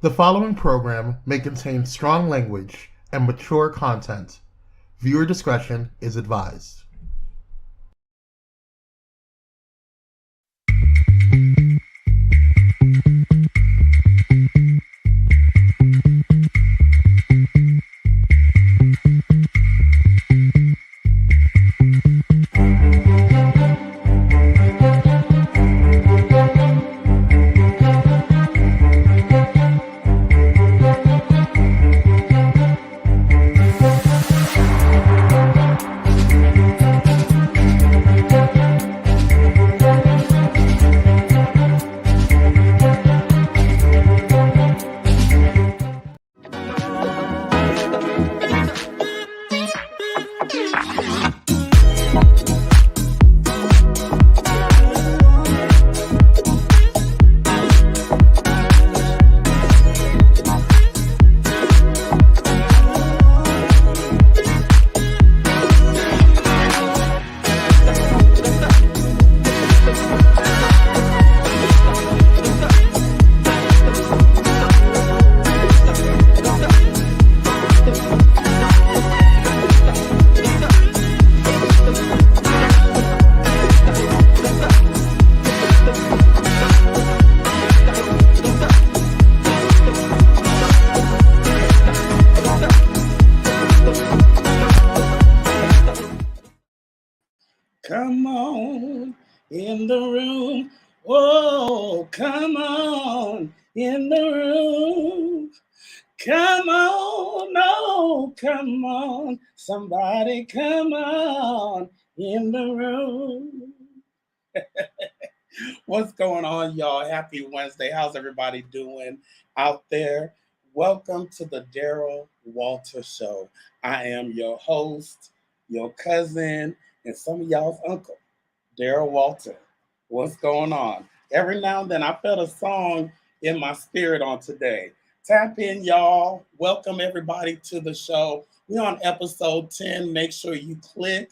The following program may contain strong language and mature content. Viewer discretion is advised. Come on in the room. Oh, come on in the room. Come on, oh, come on. Somebody come on in the room. What's going on, y'all? Happy Wednesday. How's everybody doing out there? Welcome to the Daryl Walter Show. I am your host, your cousin, and some of y'all's uncle, Daryl Walter. What's going on? Every now and then I felt a song in my spirit on today. Tap in, y'all. Welcome everybody to the show. We're on episode 10. Make sure you click.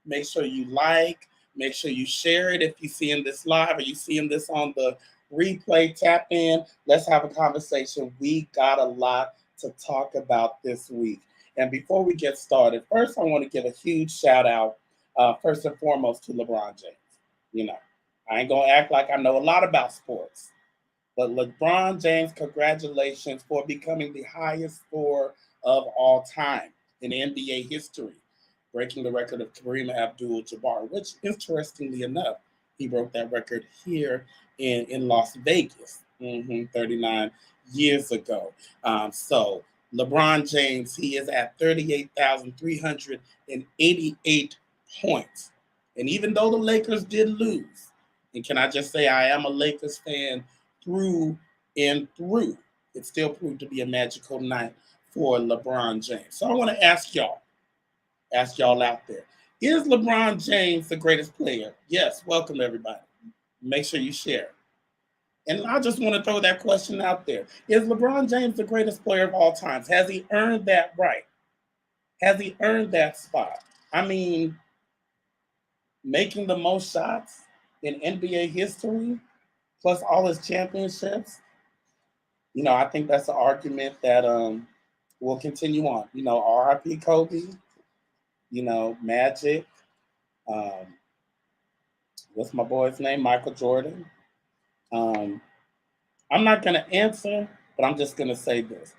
Make sure you like. Make sure you share it if you're seeing this live or you're seeing this on the replay. Tap in. Let's have a conversation. We got a lot to talk about this week. And before we get started, first I want to give a huge shout out, first and foremost, to LeBron James. You know, I ain't going to act like I know a lot about sports. But LeBron James, congratulations for becoming the highest scorer of all time in NBA history, breaking the record of Kareem Abdul-Jabbar, which, interestingly enough, he broke that record here in Las Vegas 39 years ago. So LeBron James, he is at 38,388 points. And even though the Lakers did lose, and can I just say I am a Lakers fan through and through, it still proved to be a magical night for LeBron James. So I want to ask y'all out there, is LeBron James the greatest player? Yes, welcome everybody. Make sure you share. And I just want to throw that question out there. Is LeBron James the greatest player of all times? Has he earned that right? Has he earned that spot? I mean, making the most shots in NBA history, plus all his championships, you know, I think that's an argument that will continue on. You know, R.I.P. Kobe, you know, Magic, what's my boy's name? Michael Jordan. I'm not going to answer, but I'm just going to say this.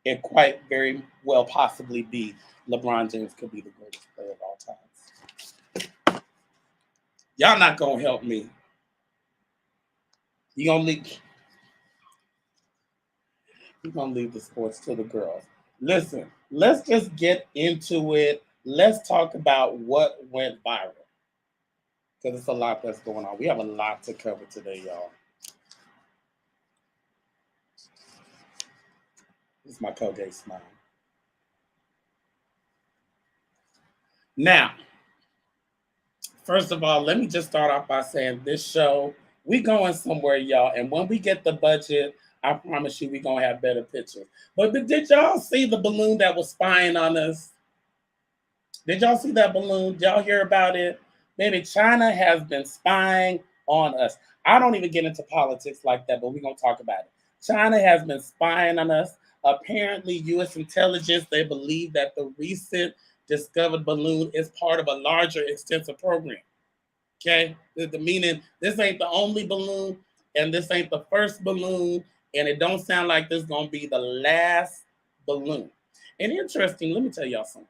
It quite very well possibly be LeBron James could be the greatest player of all time. Y'all not going to help me. You're going to leave the sports to the girls. Listen, let's just get into it. Let's talk about what went viral. Because it's a lot that's going on. We have a lot to cover today, y'all. This is my Colgate smile. Now, first of all, let me just start off by saying this show, we going somewhere, y'all. And when we get the budget, I promise you we're going to have better pictures. But did y'all see the balloon that was spying on us? Did y'all see that balloon? Did y'all hear about it? Baby, China has been spying on us. I don't even get into politics like that, but we're going to talk about it. China has been spying on us. Apparently, U.S. intelligence, they believe that the recent discovered balloon is part of a larger, extensive program. Okay? The meaning, this ain't the only balloon, and this ain't the first balloon, and it don't sound like this is going to be the last balloon. And interesting, let me tell y'all something.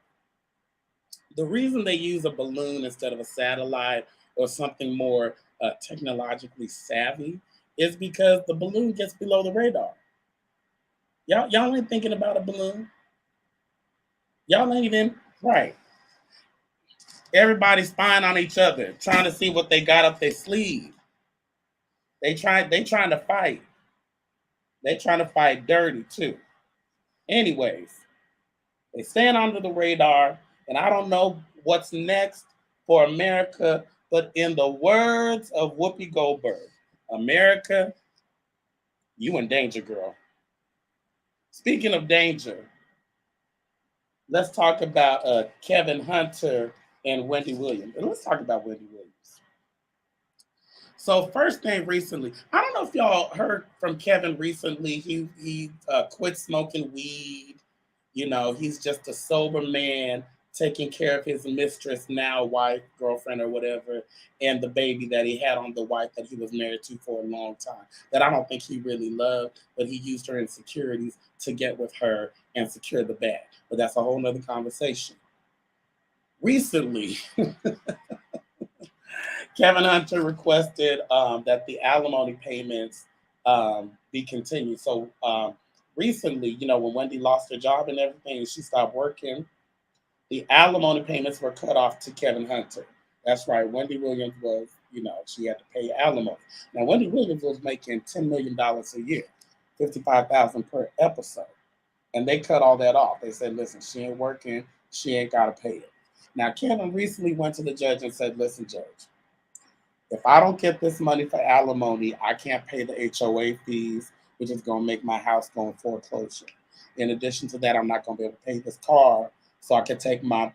The reason they use a balloon instead of a satellite or something more technologically savvy is because the balloon gets below the radar. Y'all ain't thinking about a balloon. Y'all ain't even right. Everybody's spying on each other, trying to see what they got up their sleeve. They trying to fight. They trying to fight dirty too. Anyways, they stand under the radar, and I don't know what's next for America, but in the words of Whoopi Goldberg, America, you in danger, girl. Speaking of danger, let's talk about Kevin Hunter and Wendy Williams. And let's talk about Wendy Williams. So first thing recently, I don't know if y'all heard from Kevin recently. He quit smoking weed. You know, he's just a sober man taking care of his mistress, now wife, girlfriend, or whatever, and the baby that he had on the wife that he was married to for a long time. That I don't think he really loved, but he used her insecurities to get with her and secure the bag. But that's a whole nother conversation. Recently, Kevin Hunter requested that the alimony payments be continued. So recently, you know, when Wendy lost her job and everything, and she stopped working, the alimony payments were cut off to Kevin Hunter. That's right. Wendy Williams was, you know, she had to pay alimony. Now, Wendy Williams was making $10 million a year, $55,000 per episode. And they cut all that off. They said, listen, she ain't working. She ain't got to pay it. Now, Kevin recently went to the judge and said, listen, judge, if I don't get this money for alimony, I can't pay the HOA fees, which is going to make my house go in foreclosure. In addition to that, I'm not going to be able to pay this car, so I can take my,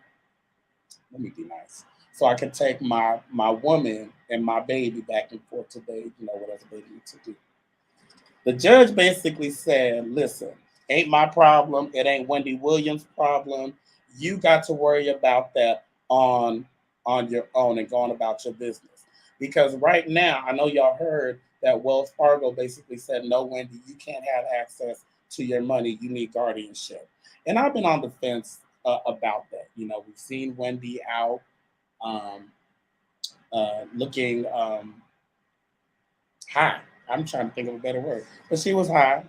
let me be nice, so I can take my woman and my baby back and forth to they, you know, whatever they need to do. The judge basically said, listen, ain't my problem. It ain't Wendy Williams' problem. You got to worry about that on your own and going about your business. Because right now, I know y'all heard that Wells Fargo basically said, no, Wendy, you can't have access to your money. You need guardianship. And I've been on the fence about that. You know, we've seen Wendy out um, looking high. I'm trying to think of a better word. But she was high,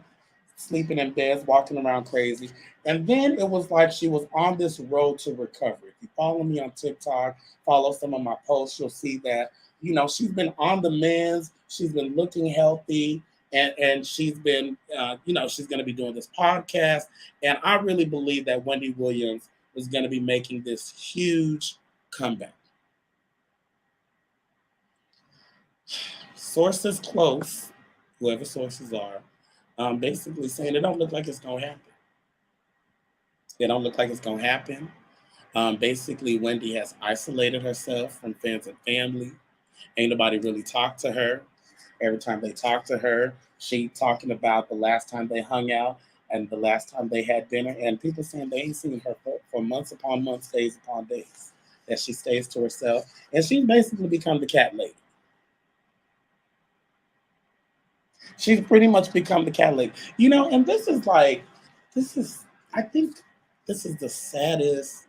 sleeping in beds, walking around crazy. And then it was like she was on this road to recovery. If you follow me on TikTok, follow some of my posts, you'll see that, you know, she's been on the mends. She's been looking healthy. And she's been, you know, she's going to be doing this podcast. And I really believe that Wendy Williams is going to be making this huge comeback. Sources close, whoever sources are, basically saying it don't look like it's going to happen. It don't look like it's going to happen. Basically, Wendy has isolated herself from friends and family. Ain't nobody really talked to her. Every time they talk to her, she talking about the last time they hung out and the last time they had dinner. And people saying they ain't seen her for months upon months, days upon days. That she stays to herself. And she's basically become the cat lady. She's pretty much become the cat lady. You know, and I think this is the saddest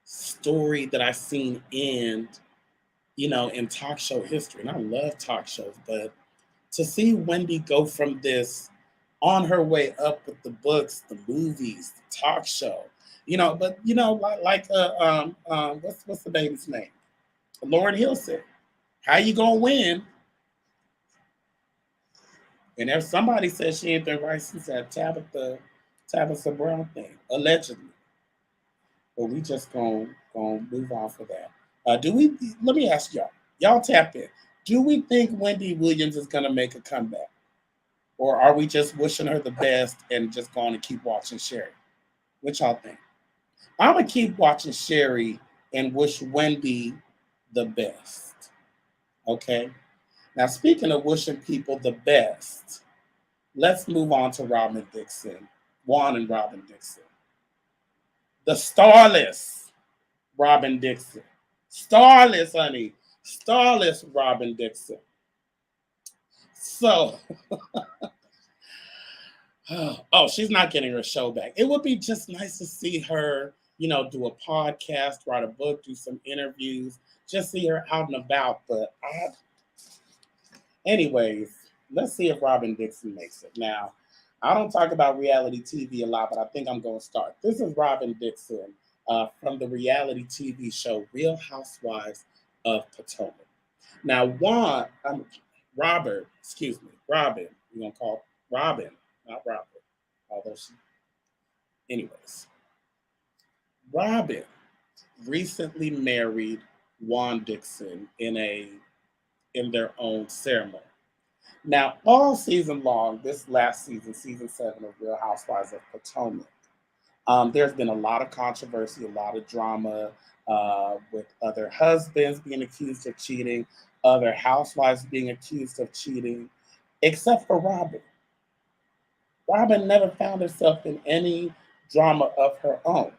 story that I've seen in, you know, in talk show history. And I love talk shows, but to see Wendy go from this on her way up with the books, the movies, the talk show, you know, but you know, what's the baby's name? Lauren Hill said, "How you gonna win?" And if somebody says she ain't been right since that Tabitha Brown thing, allegedly, but we just gonna move on for that. Do we? Let me ask y'all. Y'all tap in. Do we think Wendy Williams is gonna make a comeback, or are we just wishing her the best and just going to keep watching Sherry? What y'all think? I'm gonna keep watching Sherry and wish Wendy the best. Okay. Now, speaking of wishing people the best, let's move on to Robin Dixon. Juan and Robin Dixon. The starless Robin Dixon. Starless, honey. Starless Robin Dixon. So, oh, she's not getting her show back. It would be just nice to see her, do a podcast, write a book, do some interviews, just see her out and about. But anyways, let's see if Robin Dixon makes it. Now, I don't talk about reality TV a lot, but I think I'm going to start. This is Robin Dixon from the reality TV show Real Housewives of Potomac. Now, Robin, we're going to call Robin, not Robert. Although anyways, Robin recently married Juan Dixon in their own ceremony. Now, all season long, this last season, season 7 of Real Housewives of Potomac, there's been a lot of controversy, a lot of drama with other husbands being accused of cheating, other housewives being accused of cheating, except for Robin. Robin never found herself in any drama of her own.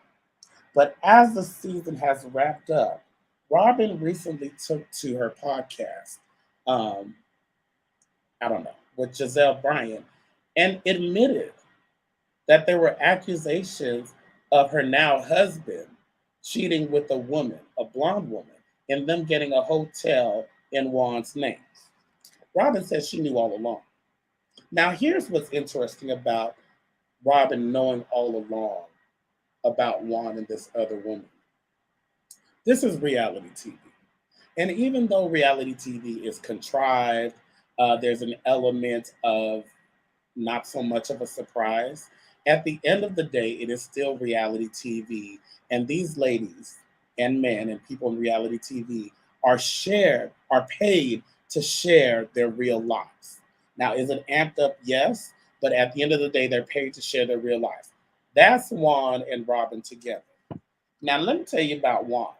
But as the season has wrapped up, Robin recently took to her podcast, with Giselle Bryant, and admitted that there were accusations of her now husband cheating with a woman, a blonde woman, and them getting a hotel in Juan's name. Robin says she knew all along. Now, here's what's interesting about Robin knowing all along about Juan and this other woman. This is reality TV. And even though reality TV is contrived, there's an element of not so much of a surprise. At the end of the day, it is still reality TV. And these ladies and men and people in reality TV are paid to share their real lives. Now, is it amped up? Yes. But at the end of the day, they're paid to share their real lives. That's Juan and Robin together. Now, let me tell you about Juan.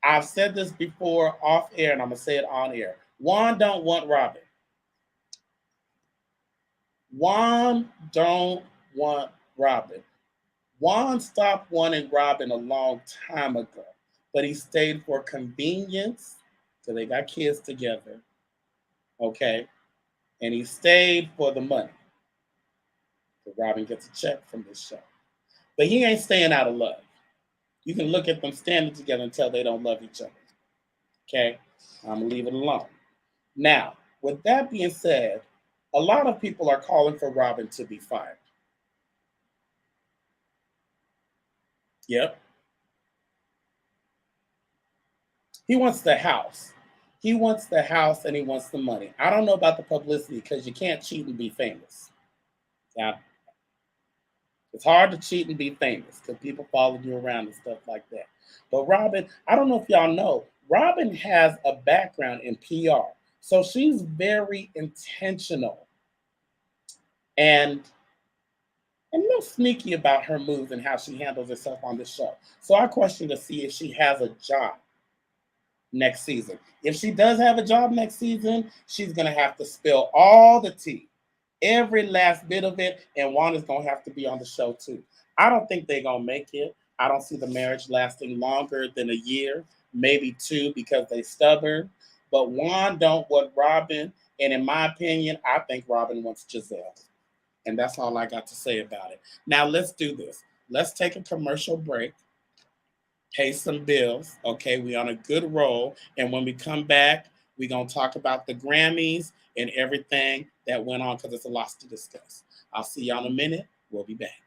I've said this before off air, and I'm going to say it on air. Juan don't want Robin. Juan don't want Robin. Juan stopped wanting Robin a long time ago, but he stayed for convenience, so they got kids together, okay? And he stayed for the money. So Robin gets a check from this show. But he ain't staying out of love. You can look at them standing together and tell they don't love each other, okay? I'm going to leave it alone. Now, with that being said, a lot of people are calling for Robin to be fired. Yep. He wants the house. He wants the house and he wants the money. I don't know about the publicity because you can't cheat and be famous. Now, it's hard to cheat and be famous because people follow you around and stuff like that. But Robin, I don't know if y'all know, Robin has a background in PR. So she's very intentional and a little sneaky about her moves and how she handles herself on the show. So I question to see if she has a job next season. If she does have a job next season, she's going to have to spill all the tea, every last bit of it, and Juan is going to have to be on the show too. I don't think they're going to make it. I don't see the marriage lasting longer than a year, maybe 2, because they're stubborn. But Juan don't want Robin, and in my opinion, I think Robin wants Giselle. And that's all I got to say about it. Now, let's do this. Let's take a commercial break, pay some bills. Okay, we're on a good roll. And when we come back, we're going to talk about the Grammys and everything that went on because it's a lot to discuss. I'll see y'all in a minute. We'll be back.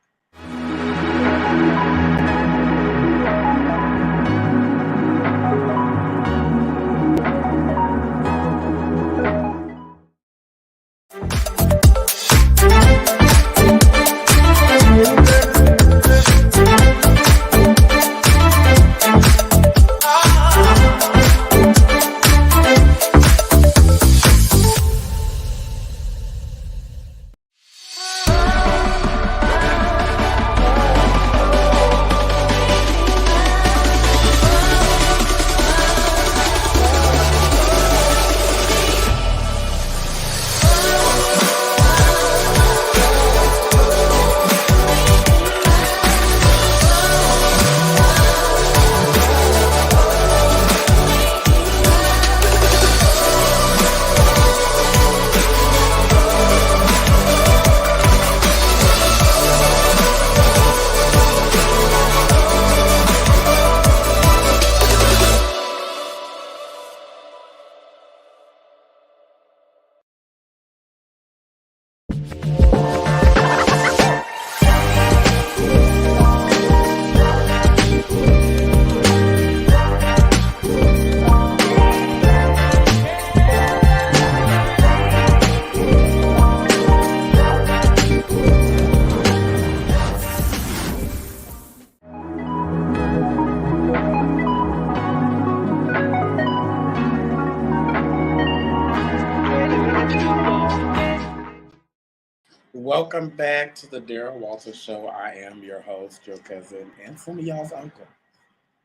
Welcome back to the Daryl Walter Show. I am your host, your cousin, and some of y'all's uncle,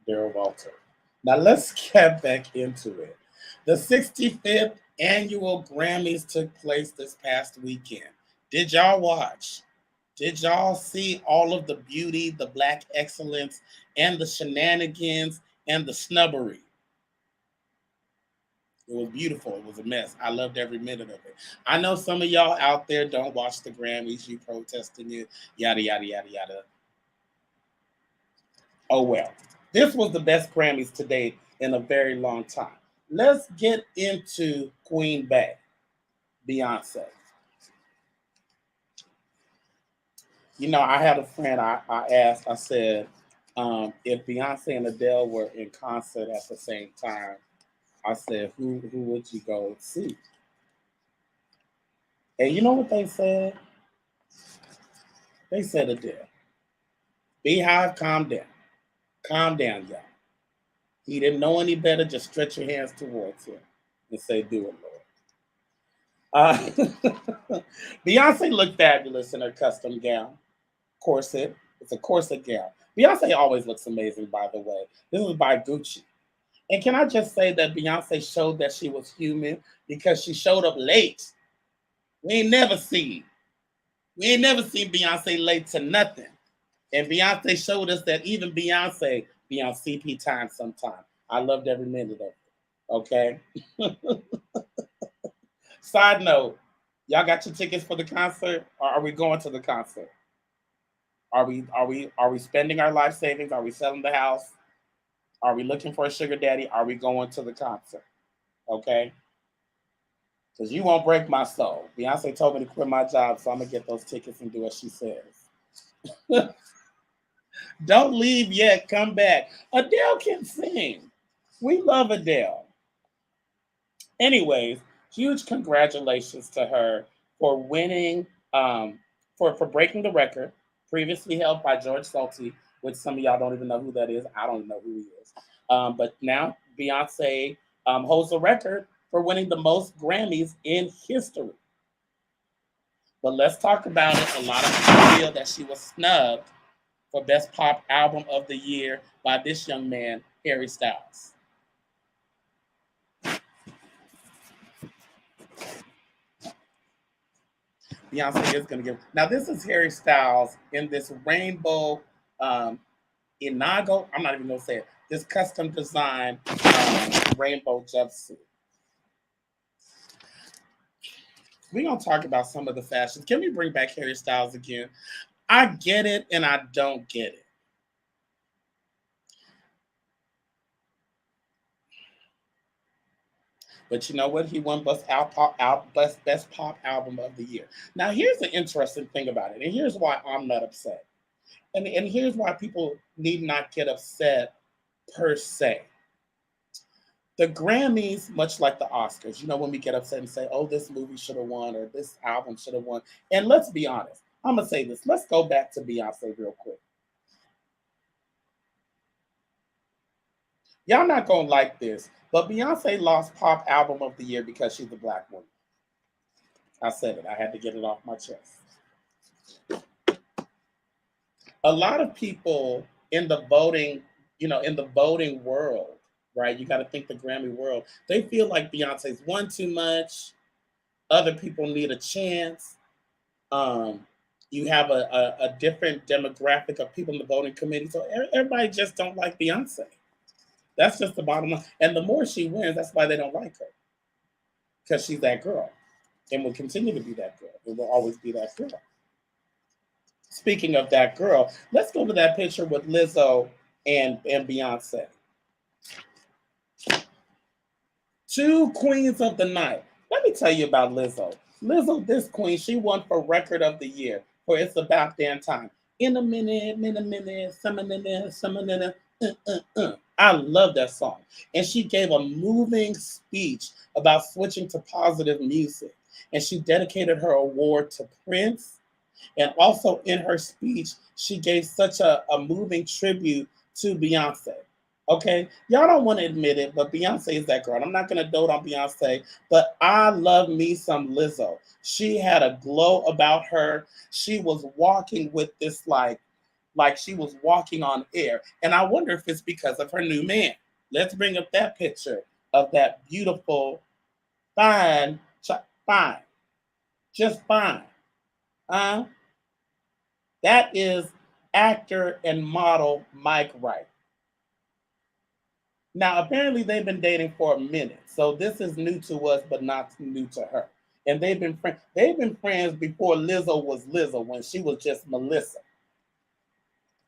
Daryl Walter. Now let's get back into it. The 65th annual Grammys took place this past weekend. Did y'all watch? Did y'all see all of the beauty, the black excellence, and the shenanigans and the snubbery? It was beautiful. It was a mess. I loved every minute of it. I know some of y'all out there don't watch the Grammys. You protesting it, yada, yada, yada, yada. Oh, well. This was the best Grammys to date in a very long time. Let's get into Queen Bey, Beyonce. You know, I had a friend, I asked, I said, if Beyonce and Adele were in concert at the same time, I said, who would you go see? And you know what they said? They said Adele. Beehive, calm down. Calm down, y'all. He didn't know any better. Just stretch your hands towards him and say, do it, Lord. Beyonce looked fabulous in her custom gown. Corset. It's a corset gown. Beyonce always looks amazing, by the way. This is by Gucci. And can I just say that Beyonce showed that she was human because she showed up late. We ain't never seen Beyonce late to nothing. And Beyonce showed us that even Beyonce be on CP time sometime. I loved every minute of it. Okay. Side note, y'all got your tickets for the concert, or are we going to the concert? Are we spending our life savings? Are we selling the house? Are we looking for a sugar daddy? Are we going to the concert? Okay. Because you won't break my soul. Beyonce told me to quit my job, so I'm going to get those tickets and do what she says. Don't leave yet. Come back. Adele can sing. We love Adele. Anyways, huge congratulations to her for winning, for breaking the record previously held by George Salty, which some of y'all don't even know who that is. I don't even know who he is. But now Beyonce holds the record for winning the most Grammys in history. But let's talk about it. A lot of people feel that she was snubbed for Best Pop Album of the Year by this young man, Harry Styles. Beyonce is going to give. Now, this is Harry Styles in this rainbow Inago. I'm not even going to say it. This custom design rainbow jumpsuit. We're going to talk about some of the fashions. Can we bring back Harry Styles again? I get it and I don't get it. But you know what? He won Best Pop Album of the Year. Now, here's the interesting thing about it, and here's why I'm not upset. And here's why people need not get upset per se. The Grammys, much like the Oscars, you know, when we get upset and say, oh, this movie should have won or this album should have won. And let's be honest. I'm going to say this. Let's go back to Beyonce real quick. Y'all not going to like this, but Beyonce lost Pop Album of the Year because she's a Black woman. I said it. I had to get it off my chest. A lot of people in the voting, world, right? You got to think the Grammy world. They feel like Beyonce's won too much. Other people need a chance. You have a different demographic of people in the voting committee. So everybody just don't like Beyonce. That's just the bottom line. And the more she wins, that's why they don't like her. Because she's that girl. And will continue to be that girl. It will always be that girl. Speaking of that girl, let's go to that picture with Lizzo and Beyonce. Two queens of the night. Let me tell you about Lizzo. Lizzo, this queen, she won for Record of the Year for It's About Damn Time. In a minute, summer. I love that song. And she gave a moving speech about switching to positive music. And she dedicated her award to Prince. And also in her speech, she gave such a moving tribute to Beyonce. Okay, y'all don't want to admit it, but Beyonce is that girl. I'm not gonna dote on Beyonce, but I love me some Lizzo. She had a glow about her. She was walking with this like she was walking on air, and I wonder if it's because of her new man. Let's bring up that picture of that beautiful, fine, fine, just fine. Uh, that is actor and model Mike Wright. Now, apparently, they've been dating for a minute, so this is new to us, but not new to her. And they've been friends. They've been friends before Lizzo was Lizzo, when she was just Melissa.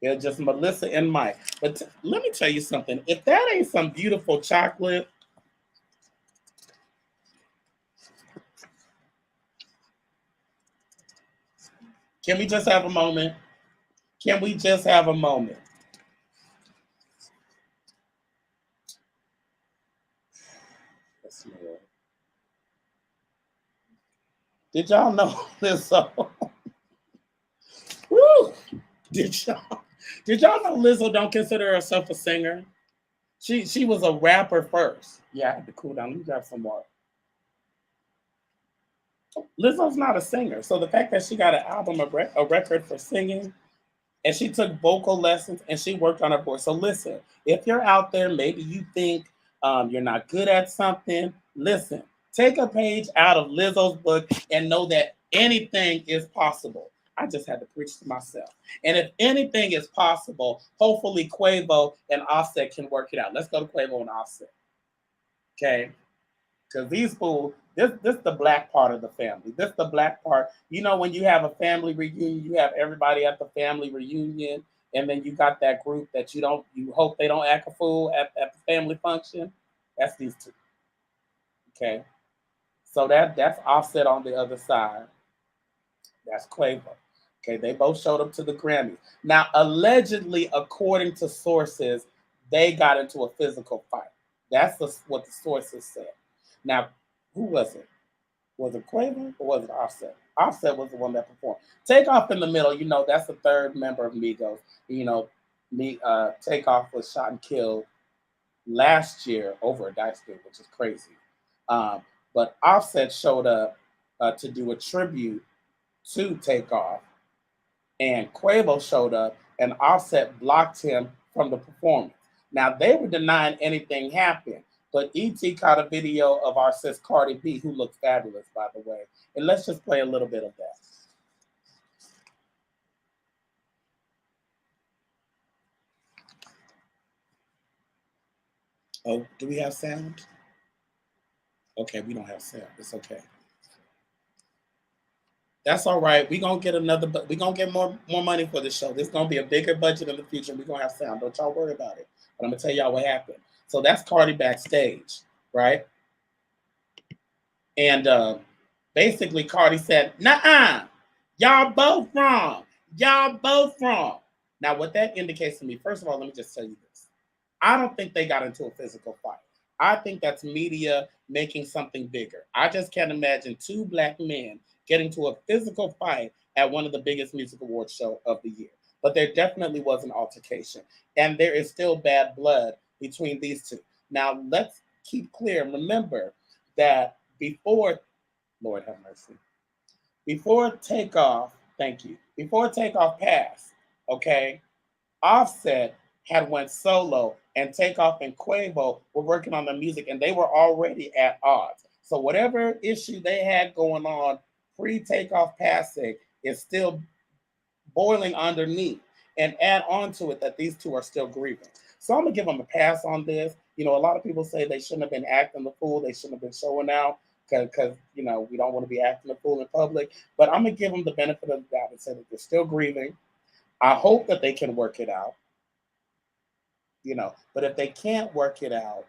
They're just Melissa and Mike. But let me tell you something. If that ain't some beautiful chocolate, can we just have a moment? Can we just have a moment? Did y'all know Lizzo? Woo! Did y'all? Did y'all know Lizzo don't consider herself a singer? She was a rapper first. Yeah, I had to cool down. Let me grab some water. Lizzo's not a singer, so the fact that she got an album, a record for singing, and she took vocal lessons and she worked on her voice. So listen, if you're out there, maybe you think you're not good at something. Listen, take a page out of Lizzo's book and know that anything is possible. I just had to preach to myself. And if anything is possible, hopefully Quavo and Offset can work it out. Let's go to Quavo and Offset. Okay. Because these fools, this the black part of the family. This the black part. You know, when you have a family reunion, you have everybody at the family reunion, and then you got that group that you hope they don't act a fool at the family function. That's these two. Okay. So that's Offset on the other side. That's Quavo. Okay, they both showed up to the Grammy. Now, allegedly, according to sources, they got into a physical fight. What the sources said. Now, who was it? Was it Quavo or was it Offset? Offset was the one that performed. Takeoff in the middle, that's the third member of Migos. Takeoff was shot and killed last year over a dice game, which is crazy. Um, but Offset showed up to do a tribute to Takeoff, and Quavo showed up, and Offset blocked him from the performance. Now, they were denying anything happened, but ET caught a video of our sis Cardi B, who looks fabulous, by the way. And let's just play a little bit of that. Oh, do we have sound? Okay, we don't have sound. It's okay. That's all right. We're gonna get we're gonna get more money for this show. This is gonna be a bigger budget in the future. We're gonna have sound. Don't y'all worry about it. But I'm gonna tell y'all what happened. So that's Cardi backstage, right? And basically Cardi said, "Nuh-uh, y'all both wrong. Y'all both wrong." Now, what that indicates to me, first of all, let me just tell you this. I don't think they got into a physical fight. I think that's media making something bigger. I just can't imagine two black men getting to a physical fight at one of the biggest music awards show of the year. But there definitely was an altercation. And there is still bad blood between these two. Now, let's keep clear and remember that before, Lord have mercy, before Takeoff, thank you, before Takeoff passed, okay, Offset had went solo, and Takeoff and Quavo were working on the music, and they were already at odds. So whatever issue they had going on pre-Takeoff passing is still boiling underneath. And add on to it that these two are still grieving. So I'm gonna give them a pass on this. A lot of people say they shouldn't have been acting the fool. They shouldn't have been showing out because we don't want to be acting the fool in public. But I'm gonna give them the benefit of the doubt and say that they're still grieving. I hope that they can work it out. But if they can't work it out,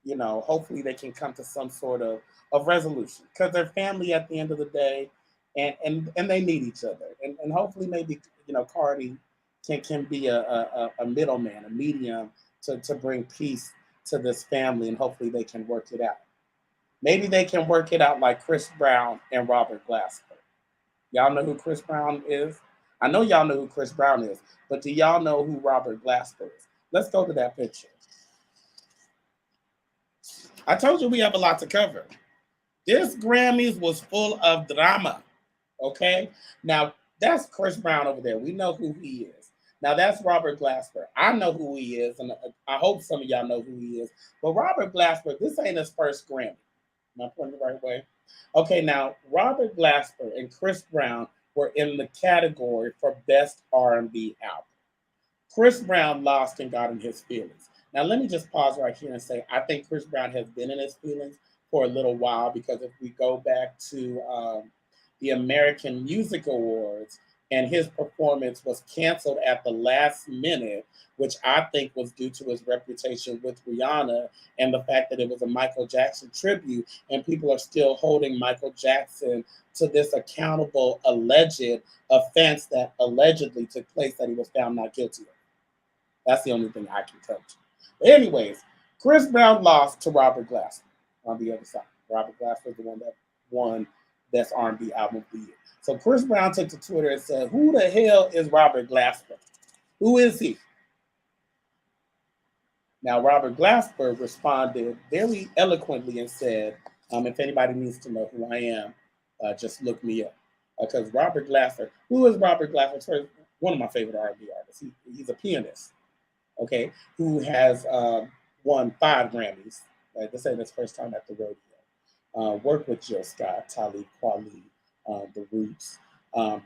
hopefully they can come to some sort of resolution because they're family at the end of the day, and they need each other, and hopefully maybe Cardi can be a middleman, a medium to bring peace to this family, and hopefully they can work it out. Maybe they can work it out like Chris Brown and Robert Glasper. Y'all know who Chris Brown is? I know y'all know who Chris Brown is, but do y'all know who Robert Glasper is? Let's go to that picture. I told you we have a lot to cover. This Grammys was full of drama. Okay? Now, that's Chris Brown over there. We know who he is. Now, that's Robert Glasper. I know who he is, and I hope some of y'all know who he is. But Robert Glasper, this ain't his first Grammy. Am I pointing the right way? Okay, now, Robert Glasper and Chris Brown were in the category for Best R&B Album. Chris Brown lost and got in his feelings. Now, let me just pause right here and say, I think Chris Brown has been in his feelings for a little while, because if we go back to the American Music Awards, and his performance was canceled at the last minute, which I think was due to his reputation with Rihanna and the fact that it was a Michael Jackson tribute, and people are still holding Michael Jackson to this accountable alleged offense that allegedly took place that he was found not guilty of. That's the only thing I can tell you. But anyways, Chris Brown lost to Robert Glasper on the other side. Robert Glasper is the one that won Best R&B Album of the Year. So Chris Brown took to Twitter and said, "Who the hell is Robert Glasper? Who is he?" Now, Robert Glasper responded very eloquently and said, if anybody needs to know who I am, just look me up. Because Robert Glasper, who is Robert Glasper? One of my favorite R&B artists. He's a pianist, okay, who has won 5 Grammys. This ain't his first time at the rodeo. Worked with Jill Scott, Talib Kweli, The Roots,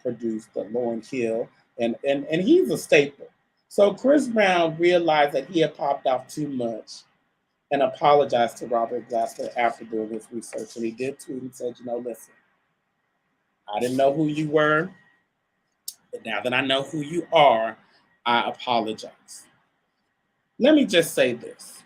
produced Lauryn Hill, and he's a staple. So Chris Brown realized that he had popped off too much and apologized to Robert Glasper after doing his research. And he did tweet and said, listen, I didn't know who you were, but now that I know who you are, I apologize. Let me just say this.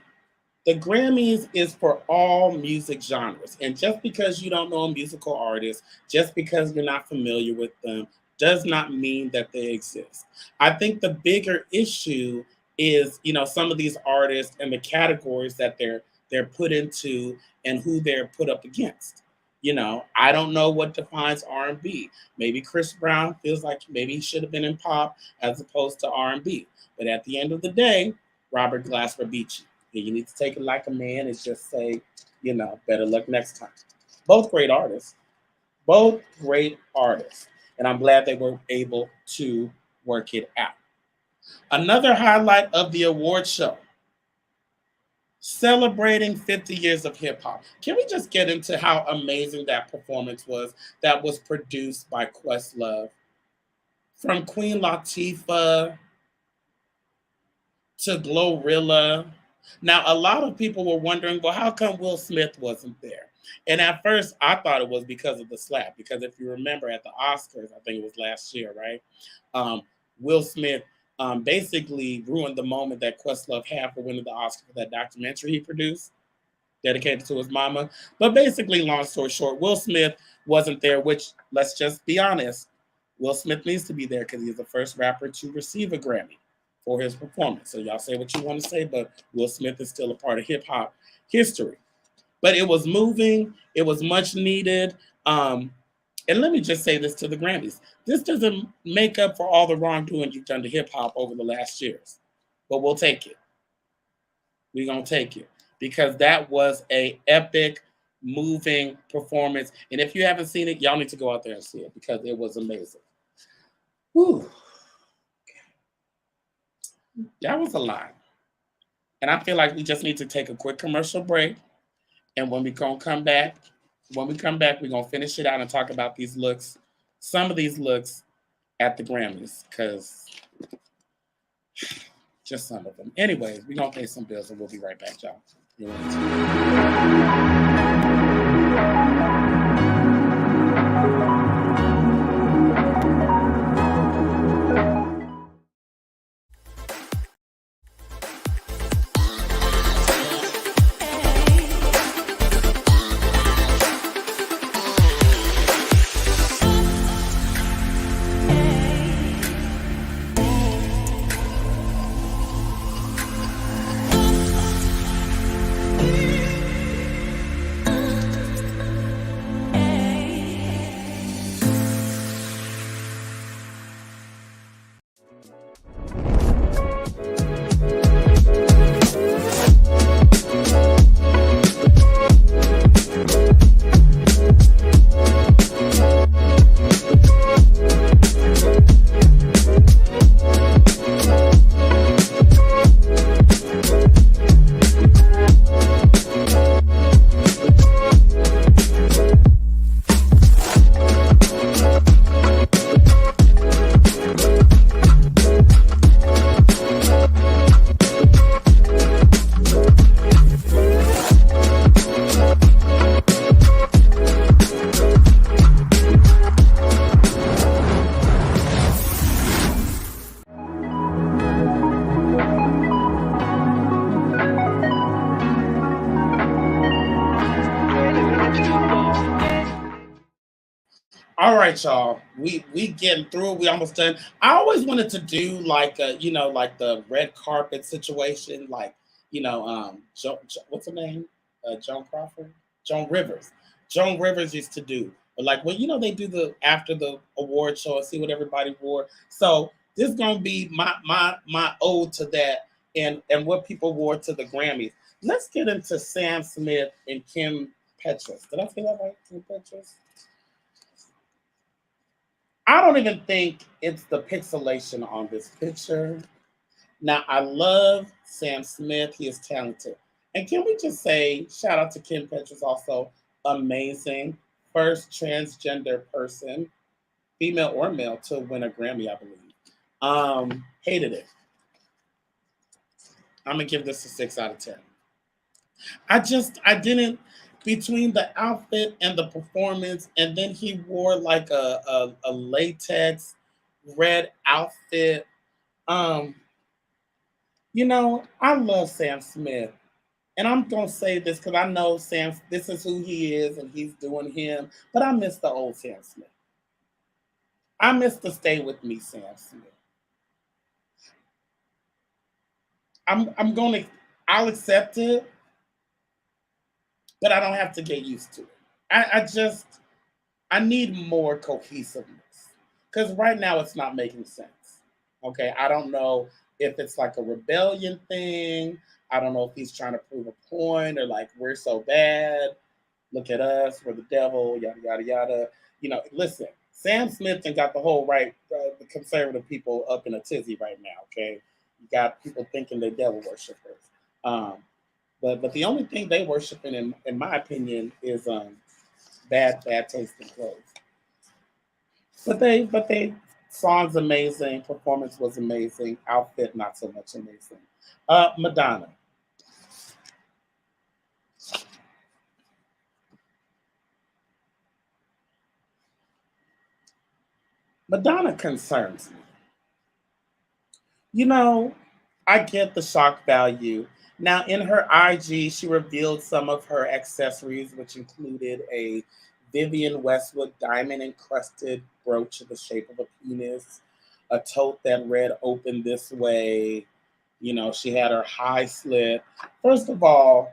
The Grammys is for all music genres. And just because you don't know a musical artist, just because you're not familiar with them, does not mean that they exist. I think the bigger issue is, some of these artists and the categories that they're put into and who they're put up against. I don't know what defines R&B. Maybe Chris Brown feels like maybe he should have been in pop as opposed to R&B. But at the end of the day, Robert Glasper beat you. You need to take it like a man and just say, better luck next time. Both great artists. Both great artists. And I'm glad they were able to work it out. Another highlight of the award show, celebrating 50 years of hip hop. Can we just get into how amazing that performance was that was produced by Questlove? From Queen Latifah to Glorilla. Now, a lot of people were wondering, well, how come Will Smith wasn't there? And at first, I thought it was because of the slap. Because if you remember at the Oscars, I think it was last year, right? Will Smith basically ruined the moment that Questlove had for winning the Oscar for that documentary he produced, dedicated to his mama. But basically, long story short, Will Smith wasn't there, which, let's just be honest, Will Smith needs to be there because he's the first rapper to receive a Grammy for his performance. So y'all say what you want to say, but Will Smith is still a part of hip hop history. But it was moving. It was much needed. And let me just say this to the Grammys. This doesn't make up for all the wrongdoing you've done to hip hop over the last years. But we'll take it. We're going to take it. Because that was a epic, moving performance. And if you haven't seen it, y'all need to go out there and see it because it was amazing. Whew. That was a lot. And I feel like we just need to take a quick commercial break. And when we're going to come back, we're going to finish it out and talk about these looks, some of these looks at the Grammys, because just some of them. Anyways, we're going to pay some bills and we'll be right back, y'all. All right, y'all. We getting through it. We almost done. I always wanted to do like like the red carpet situation, like what's her name? Joan Crawford, Joan Rivers. Joan Rivers used to do, but like they do the after the award show and see what everybody wore. So this is gonna be my ode to that and what people wore to the Grammys. Let's get into Sam Smith and Kim Petras. Did I say that right? Kim Petras. I don't even think it's the pixelation on this picture. Now, I love Sam Smith. He is talented. And can we just say, shout out to Kim Petras, also amazing. First transgender person, female or male, to win a Grammy, I believe. Hated it. I'm going to give this a 6 out of 10. I didn't, between the outfit and the performance, and then he wore like a latex red outfit. Um, I love Sam Smith. And I'm gonna say this because I know Sam, this is who he is and he's doing him, but I miss the old Sam Smith. I miss the stay with me Sam Smith. I'll accept it, but I don't have to get used to it. I need more cohesiveness because right now it's not making sense. Okay, I don't know if it's like a rebellion thing. I don't know if he's trying to prove a point or like we're so bad. Look at us, we're the devil, yada yada yada. Listen, Sam Smith and got the whole the conservative people up in a tizzy right now. Okay, you got people thinking they're devil worshippers. Um, but the only thing they worshiping, in my opinion, is bad taste in clothes. But they songs amazing, performance was amazing, outfit not so much amazing. Madonna. Madonna concerns me. I get the shock value. Now, in her IG, she revealed some of her accessories, which included a Vivienne Westwood diamond encrusted brooch in the shape of a penis, a tote that read "Open This Way." She had her high slit. First of all,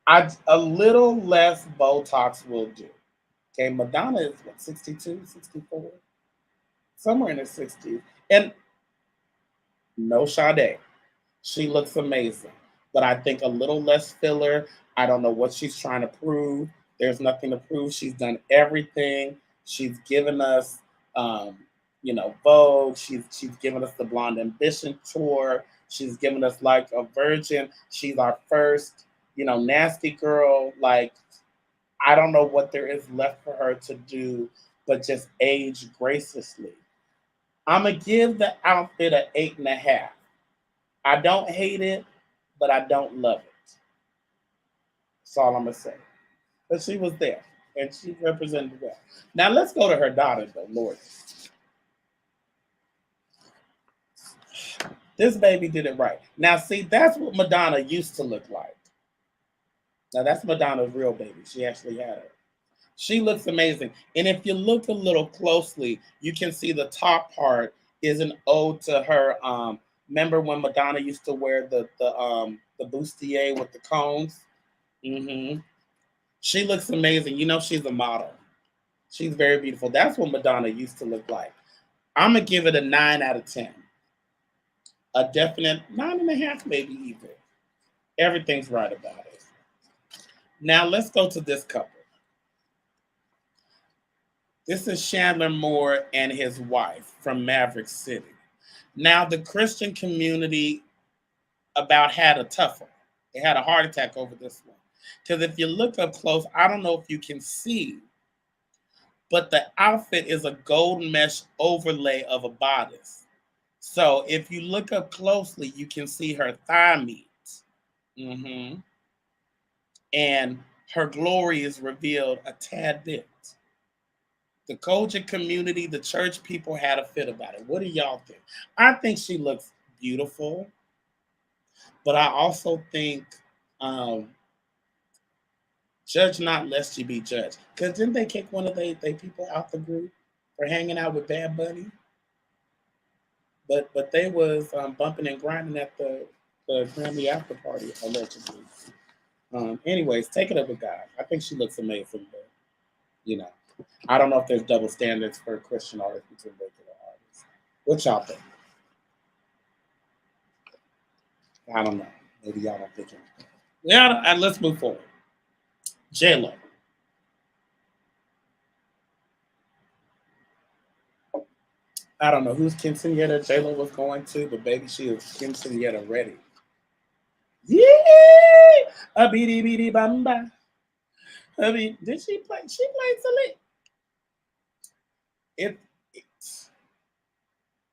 a little less Botox will do. Okay, Madonna is what, 62, 64? Somewhere in the 60s. And no Sade. She looks amazing. But I think a little less filler. I don't know what she's trying to prove. There's nothing to prove. She's done everything. She's given us, Vogue. She's given us the Blonde Ambition tour. She's given us like a Virgin. She's our first, nasty girl. Like, I don't know what there is left for her to do, but just age graciously. I'm gonna give the outfit an 8.5. I don't hate it, but I don't love it. That's all I'm gonna say. But she was there and she represented well. Now let's go to her daughter though, Lord. This baby did it right. Now see, that's what Madonna used to look like. Now that's Madonna's real baby. She actually had her. She looks amazing. And if you look a little closely, you can see the top part is an ode to her. Remember when Madonna used to wear the bustier with the cones? Hmm. She looks amazing. She's a model. She's very beautiful. That's what Madonna used to look like. I'm gonna give it a 9 out of 10. A definite 9.5, maybe even. Everything's right about it. Now let's go to this couple. This is Chandler Moore and his wife from Maverick City. Now, the Christian community about had a tough one. They had a heart attack over this one. Because if you look up close, I don't know if you can see, but the outfit is a gold mesh overlay of a bodice. So if you look up closely, you can see her thigh meat. Mm-hmm. And her glory is revealed a tad bit. The Kojic community, the church people had a fit about it. What do y'all think? I think she looks beautiful, but I also think Judge not lest you be judged. Because didn't they kick one of they people out the group for hanging out with Bad Bunny? But they was bumping and grinding at the Grammy after party, allegedly. Anyways, take it up with God. I think she looks amazing, but you know, I don't know if there's double standards for Christian artists between regular artists. What y'all think? I don't know. Maybe y'all don't think anything. Yeah, let's move forward. J-Lo. I don't know whose quinceanera J-Lo was going to, but baby, she is quinceanera ready. Yeah, a beady beady bamba. I mean, did she play? She played Celine. It.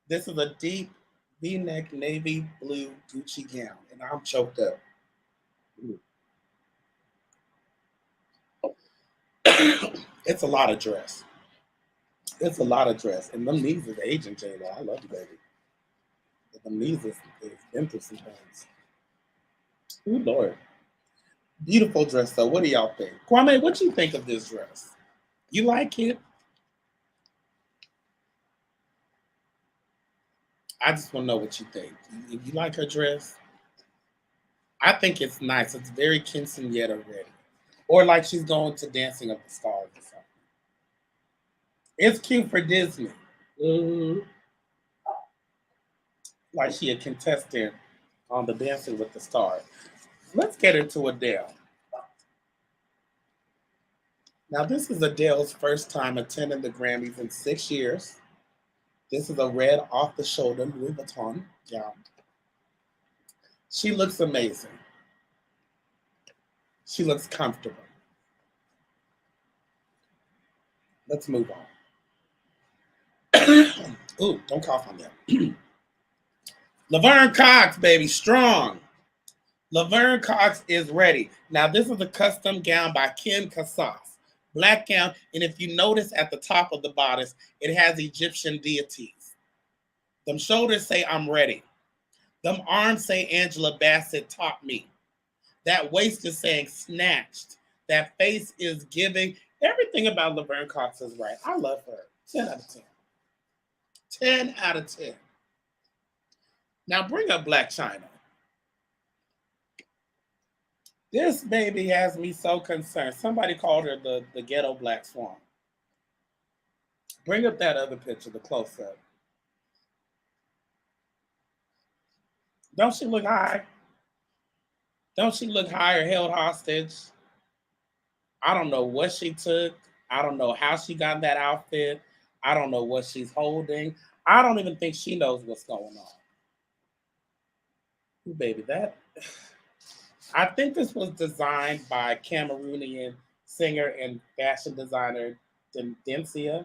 This is a deep V-neck navy blue Gucci gown, and I'm choked up. It's a lot of dress. It's a lot of dress, and them knees is aging, J-Lo. I love you, baby. But them knees is been through some things. Ooh, Lord. Beautiful dress, though. What do y'all think? Kwame, what you think of this dress? You like it? I just want to know what you think. You like her dress? I think it's nice. It's very quinceanera ready. Or like she's going to Dancing of the Stars or something. It's cute for Disney. Mm-hmm. Like she a contestant on the Dancing with the Stars. Let's get into Adele. Now, this is Adele's first time attending the Grammys in 6 years. This is a red off-the-shoulder Louis Vuitton gown. She looks amazing. She looks comfortable. Let's move on. Ooh, don't cough on that. Laverne Cox, baby, strong. Laverne Cox is ready. Now, this is a custom gown by Ken Casas. Black gown, and if you notice at the top of the bodice, it has Egyptian deities. Them shoulders say, I'm ready. Them arms say, Angela Bassett taught me. That waist is saying, snatched. That face is giving. Everything about Laverne Cox is right. I love her. 10 out of 10. 10 out of 10. Now bring up Black China. This baby has me so concerned. Somebody called her the ghetto black swan. Bring up that other picture, the close-up. Don't she look high? Don't she look high or held hostage? I don't know what she took. I don't know how she got in that outfit. I don't know what she's holding. I don't even think she knows what's going on. Ooh, baby, that... I think this was designed by Cameroonian singer and fashion designer Dencia.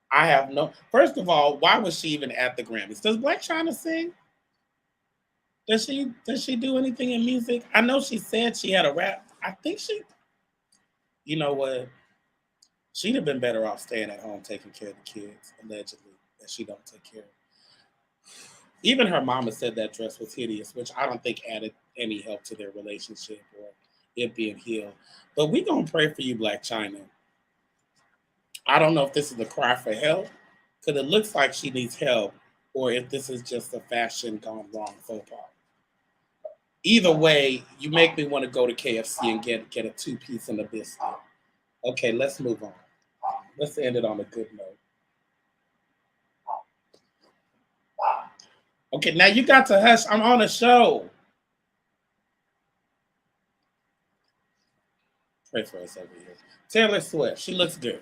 I have no. First of all, why was she even at the Grammys? Does Black China sing? Does she do anything in music? I know she said she had a rap. I think she. You know what? She'd have been better off staying at home taking care of the kids, allegedly, that she don't take care of. Even her mama said that dress was hideous, which I don't think added any help to their relationship or it being healed. But we gonna pray for you, Black China. I don't know if this is a cry for help, because it looks like she needs help, or if this is just a fashion gone wrong faux pas. Either way, you make me want to go to KFC and get a 2-piece and a biscuit. Okay, let's move on. Let's end it on a good note. Okay, now you got to hush. I'm on a show. Pray for us over here. Taylor Swift, she looks good.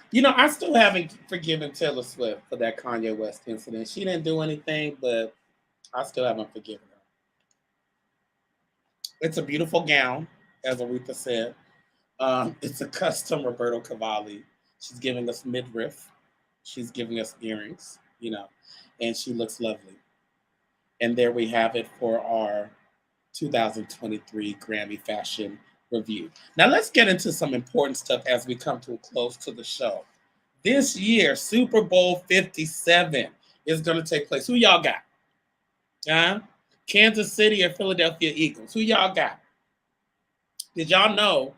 You know, I still haven't forgiven Taylor Swift for that Kanye West incident. She didn't do anything, but I still haven't forgiven her. It's a beautiful gown, as Aretha said. It's a custom Roberto Cavalli. She's giving us midriff. She's giving us earrings, you know, and she looks lovely. And there we have it for our 2023 Grammy Fashion Review. Now let's get into some important stuff as we come to a close to the show. This year, Super Bowl 57 is going to take place. Who y'all got? Kansas City or Philadelphia Eagles? Who y'all got? Did y'all know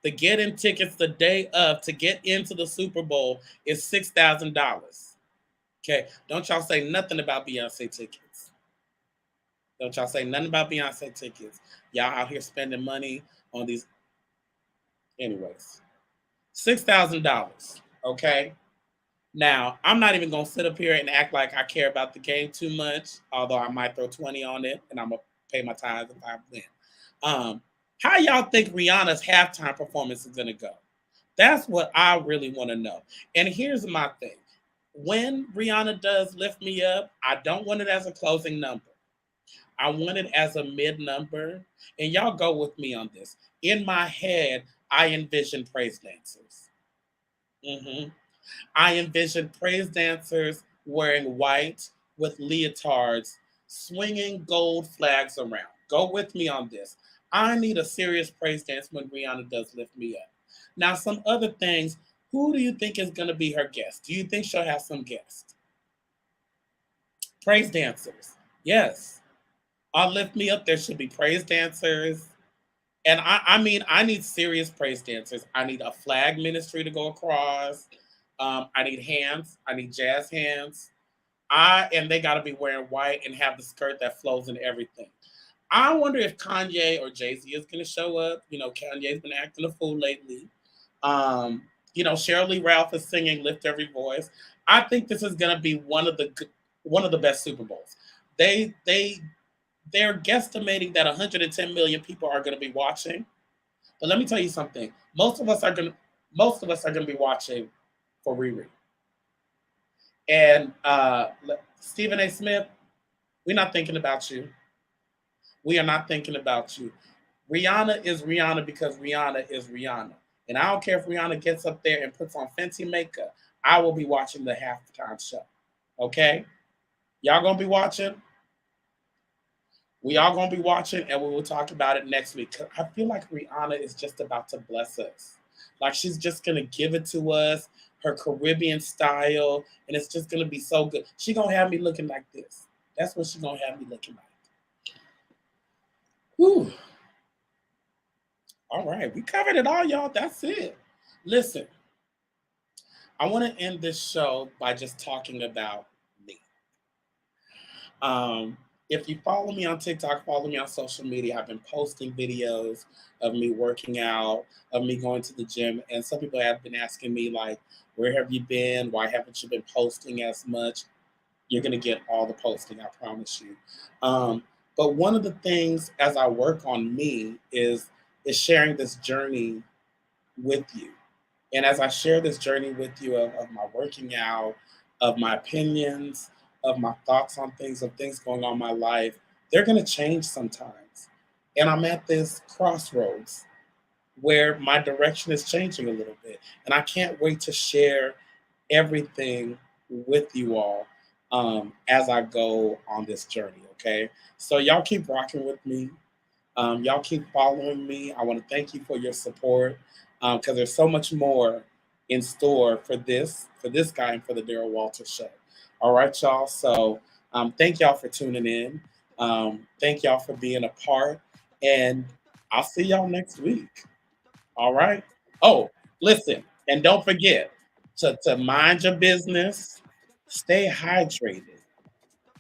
the get-in tickets the day of to get into the Super Bowl is $6,000? Okay, don't y'all say nothing about Beyonce tickets. Don't y'all say nothing about Beyonce tickets. Y'all out here spending money on these. Anyways, $6,000. Okay. Now, I'm not even going to sit up here and act like I care about the game too much, although I might throw 20 on it and I'm going to pay my tithes if I win. How y'all think Rihanna's halftime performance is going to go? That's what I really want to know. And here's my thing. When Rihanna does Lift Me Up, I don't want it as a closing number. I want it as a mid number. And y'all go with me on this. In my head, I envision praise dancers. I envision praise dancers wearing white with leotards, swinging gold flags around. Go with me on this. I need a serious praise dance when Rihanna does Lift Me Up. Now, some other things. Who do you think is going to be her guest? Do you think she'll have some guests? Praise dancers. Yes. On Lift Me Up, there should be praise dancers. And I mean, I need serious praise dancers. I need a flag ministry to go across. I need hands. I need jazz hands. And they got to be wearing white and have the skirt that flows and everything. I wonder if Kanye or Jay-Z is going to show up. You know, Kanye's been acting a fool lately. You know, Cheryl Lee Ralph is singing "Lift Every Voice." I think this is going to be one of the best Super Bowls. They're guesstimating that 110 million people are going to be watching. But let me tell you something. Most of us are going to be watching for Riri. And Stephen A. Smith, we're not thinking about you. We are not thinking about you. Rihanna is Rihanna because Rihanna is Rihanna. And I don't care if Rihanna gets up there and puts on Fenty makeup. I will be watching the halftime show. Okay? Y'all going to be watching? We are going to be watching, and we will talk about it next week. I feel like Rihanna is just about to bless us. Like she's just going to give it to us, her Caribbean style, and it's just going to be so good. She's going to have me looking like this. That's what she's going to have me looking like. Whew. All right, we covered it all, y'all. That's it. Listen, I want to end this show by just talking about me. If you follow me on TikTok, follow me on social media, I've been posting videos of me working out, of me going to the gym. And some people have been asking me, like, where have you been? Why haven't you been posting as much? You're going to get all the posting, I promise you. But one of the things as I work on me is sharing this journey with you. And as I share this journey with you of my working out, of my opinions, of my thoughts on things, of things going on in my life, they're going to change sometimes. And I'm at this crossroads where my direction is changing a little bit. And I can't wait to share everything with you all as I go on this journey, okay? So y'all keep rocking with me. Y'all keep following me. I want to thank you for your support because there's so much more in store for this guy and for the Daryl Walters Show. All right, y'all. So thank y'all for tuning in. Thank y'all for being a part. And I'll see y'all next week. All right. Oh, listen, and don't forget to mind your business, stay hydrated,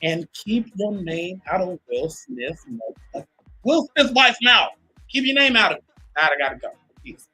and keep your name out of Will Smith's wife's mouth. Keep your name out of it. All right, I gotta go. Peace.